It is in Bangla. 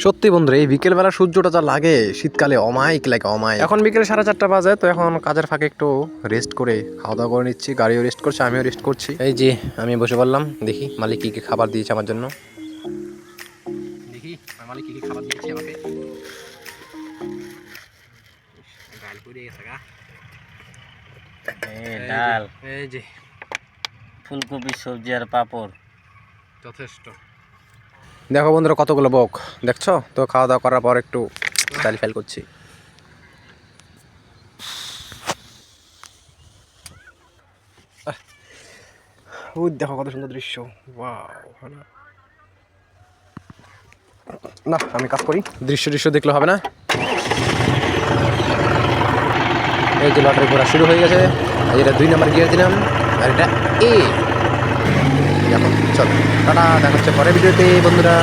সত্যি বন্ধুরা, এই বিকেলবেলা সূর্যটা যা লাগে শীতকালে অমায়িক লাগে অমায়িক। এখন বিকেল 4:30 বাজে, তো এখন কাজের ফাঁকে একটু রেস্ট করে খাওয়া দাওয়া করে নিচ্ছি। গাড়িও রেস্ট করছে, আমিও রেস্ট করছি। এই যে আমি বসে পড়লাম, দেখি মালিক কি কি খাবার দিয়েছে আমার জন্য। দেখি মালিক কি কি খাবার দিয়েছে আমাকে। ডাল করে গেছে গা, ডাল, এই যে ফুলকপি, সবজি আর পাপড় যথেষ্ট। দেখো বন্ধুরা কতগুলো বক দেখছো তো। খাওয়া দাওয়া করার পর একটু স্টাইল ফাইল করছি। ওই দেখো কত সুন্দর দৃশ্য। ওয়াও, না আমি কাজ করি, দৃশ্য দেখলে হবে না। এই যে লটারি ঘোরা শুরু হয়ে গেছে। এটা 2 নম্বর গিয়ার দিলাম, আর এটা চলো টাটা, দেখা হচ্ছে পরের ভিডিওতে বন্ধুরা।